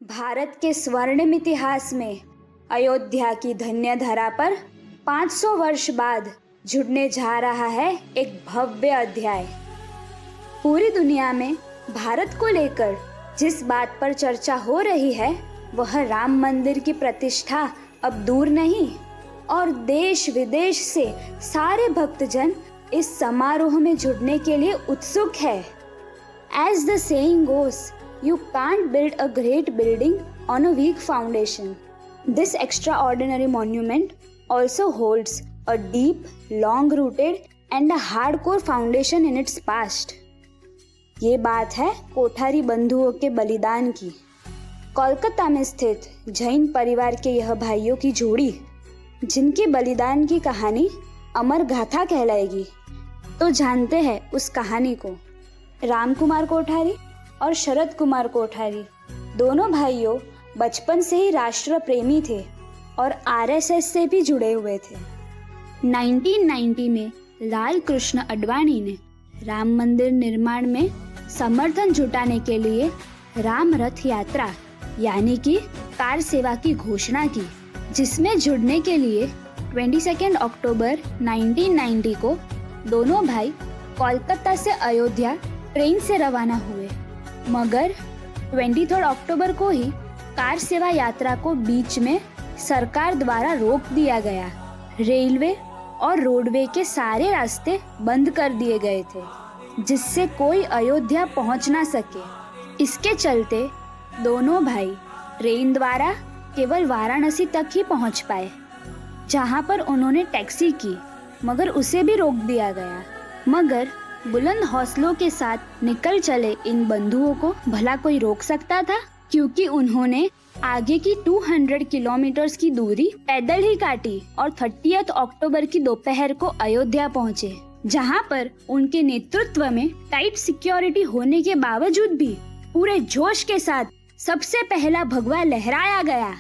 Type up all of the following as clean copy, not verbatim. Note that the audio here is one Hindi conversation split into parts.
भारत के स्वर्णिम इतिहास में अयोध्या की धन्य धरा पर 500 वर्ष बाद जुड़ने जा रहा है एक भव्य अध्याय। पूरी दुनिया में भारत को लेकर जिस बात पर चर्चा हो रही है वह राम मंदिर की प्रतिष्ठा अब दूर नहीं और देश विदेश से सारे भक्तजन इस समारोह में जुड़ने के लिए उत्सुक है। As the saying goes, you can't build a great building on a weak foundation. This extraordinary monument also holds a deep, long-rooted and a hardcore foundation in its past. ये बात है कोठारी बंधुओं के बलिदान की। कोलकाता में स्थित जैन परिवार के यह भाइयों की जोड़ी, जिनके बलिदान की कहानी अमर गाथा कहलाएगी, तो जानते हैं उस कहानी को। राम कुमार कोठारी और शरद कुमार कोठारी दोनों भाइयों बचपन से ही राष्ट्र प्रेमी थे और आरएसएस से भी जुड़े हुए थे। 1990 में लाल कृष्ण आडवाणी ने राम मंदिर निर्माण में समर्थन जुटाने के लिए राम रथ यात्रा यानी कि कार सेवा की घोषणा की, जिसमें जुड़ने के लिए 22 अक्टूबर 1990 को दोनों भाई कोलकाता से अयोध्या ट्रेन से रवाना हुए, मगर 23 अक्टूबर को ही कार सेवा यात्रा को बीच में सरकार द्वारा रोक दिया गया। रेलवे और रोडवे के सारे रास्ते बंद कर दिए गए थे, जिससे कोई अयोध्या पहुंच ना सके। इसके चलते दोनों भाई ट्रेन द्वारा केवल वाराणसी तक ही पहुंच पाए, जहां पर उन्होंने टैक्सी की, मगर उसे भी रोक दिया गया। मगर बुलंद हौसलों के साथ निकल चले इन बंधुओं को भला कोई रोक सकता था, क्योंकि उन्होंने आगे की 200 किलोमीटर की दूरी पैदल ही काटी और 30 अक्टूबर की दोपहर को अयोध्या पहुंचे, जहां पर उनके नेतृत्व में टाइट सिक्योरिटी होने के बावजूद भी पूरे जोश के साथ सबसे पहला भगवा लहराया गया।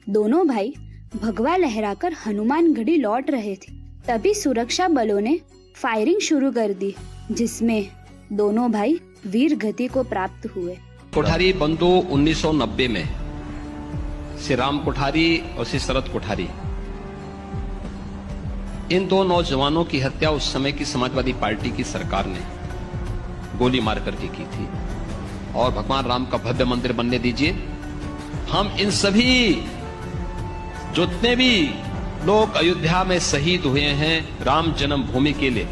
दोनों भाई भगवा लहराकर हनुमानगढ़ी लौट रहे थे, तभी सुरक्षा बलों ने फायरिंग शुरू कर दी, जिसमें दोनों भाई वीर गति को प्राप्त हुए। कोठारी बंधु 1990 में श्री राम कोठारी और श्री शरद कोठारी, इन दो नौजवानों की हत्या उस समय की समाजवादी पार्टी की सरकार ने गोली मार करके की थी। और भगवान राम का भव्य मंदिर बनने दीजिए। हम इन सभी जितने भी लोग अयोध्या में शहीद हुए हैं राम जन्मभूमि के लिए,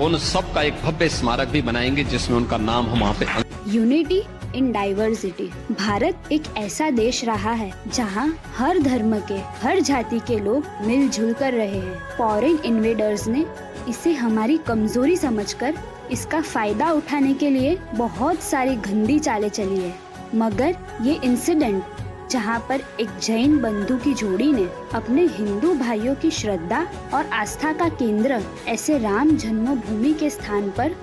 उन सब का एक भव्य स्मारक भी बनाएंगे, जिसमें उनका नाम हम वहाँ पे। Unity in diversity. भारत एक ऐसा देश रहा है जहाँ हर धर्म के, हर जाति के लोग मिलजुल कर रहे हैं। फॉरेन इन्वेडर्स ने इसे हमारी कमजोरी समझकर इसका फायदा उठाने के लिए बहुत सारी गंदी चालें चली है, मगर ये इंसिडेंट जहाँ पर एक जैन बंधु की जोड़ी ने अपने हिंदू भाइयों की श्रद्धा और आस्था का केंद्र ऐसे राम जन्मभूमि के स्थान पर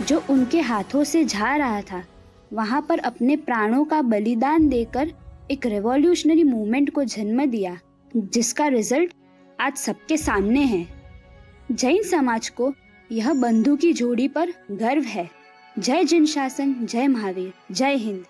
जो उनके हाथों से जा रहा था, वहाँ पर अपने प्राणों का बलिदान देकर एक रेवोल्यूशनरी मूवमेंट को जन्म दिया, जिसका रिजल्ट आज सबके सामने है। जैन समाज को यह बंधु की जोड़ी पर गर्व है। जय जिन शासन, जय महावीर, जय हिंद।